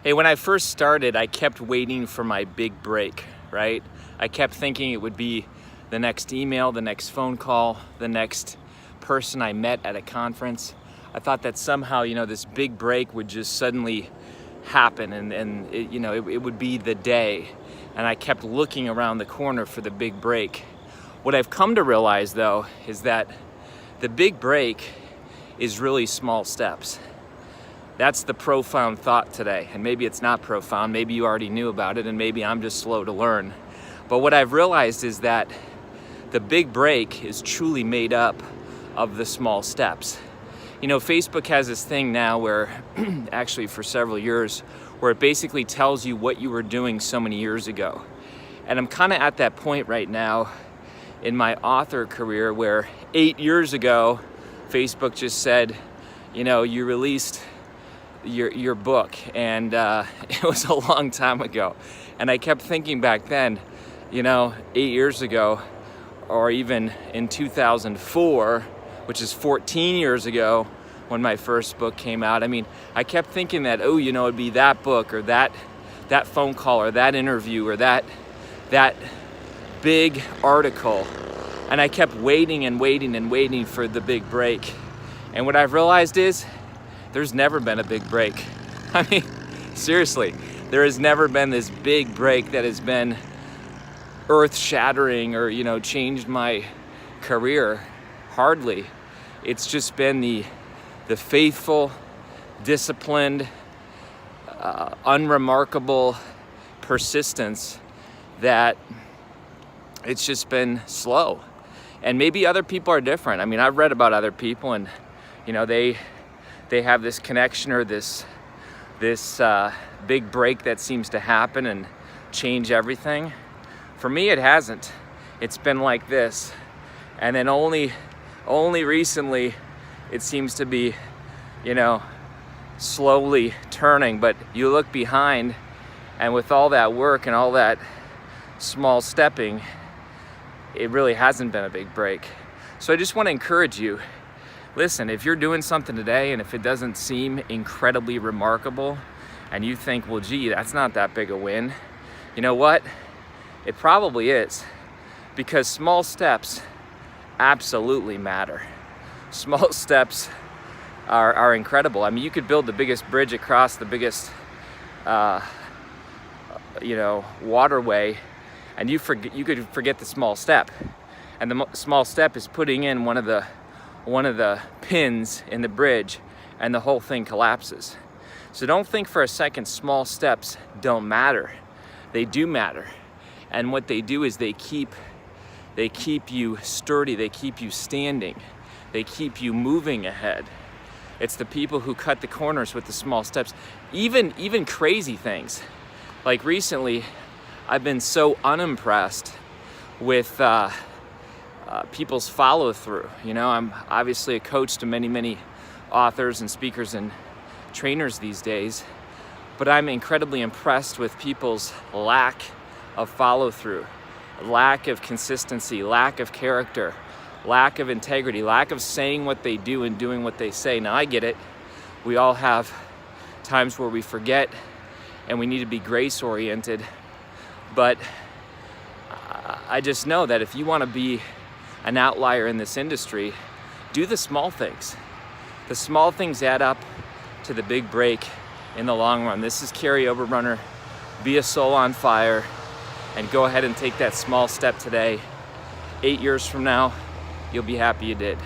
Hey, when I first started, I kept waiting for my big break, right? I kept thinking it would be the next email, the next phone call, the next person I met at a conference. I thought that somehow, this big break would just suddenly happen and it would be the day. And I kept looking around the corner for the big break. What I've come to realize, though, is that the big break is really small steps. That's the profound thought today. And maybe it's not profound, maybe you already knew about it, and maybe I'm just slow to learn. But what I've realized is that the big break is truly made up of the small steps. Facebook has this thing now where, actually for several years, where it basically tells you what you were doing so many years ago. And I'm kind of at that point right now in my author career where 8 years ago, Facebook just said, you released your book, and it was a long time ago. And I kept thinking back then, 8 years ago, or even in 2004, which is 14 years ago when my first book came out. I kept thinking that, it'd be that book or that phone call or that interview or that big article. And I kept waiting and waiting and waiting for the big break. And what I've realized is there's never been a big break. Seriously, there has never been this big break that has been earth-shattering or, changed my career. Hardly. It's just been the faithful, disciplined, unremarkable persistence that it's just been slow. And maybe other people are different. I've read about other people and, they have this connection or this big break that seems to happen and change everything. For me, it hasn't. It's been like this. And then only recently it seems to be, slowly turning. But you look behind, and with all that work and all that small stepping, it really hasn't been a big break. So I just want to encourage you, listen, if you're doing something today and if it doesn't seem incredibly remarkable and you think, well, gee, that's not that big a win, you know what? It probably is, because small steps absolutely matter. Small steps are incredible. You could build the biggest bridge across the biggest, waterway, and you could forget the small step. And the small step is putting in one of the pins in the bridge, and the whole thing collapses. So don't think for a second small steps don't matter. They do matter. And what they do is they keep you sturdy, they keep you standing, they keep you moving ahead. It's the people who cut the corners with the small steps, even crazy things. Like recently, I've been so unimpressed with people's follow through. I'm obviously a coach to many authors and speakers and trainers these days, but I'm incredibly impressed with people's lack of follow through, lack of consistency, lack of character, lack of integrity, lack of saying what they do and doing what they say. Now I get it. We all have times where we forget and we need to be grace oriented. But I just know that if you want to be an outlier in this industry, do the small things. The small things add up to the big break in the long run. This is Kary Oberbrunner. Be a soul on fire and go ahead and take that small step today. 8 years from now, you'll be happy you did.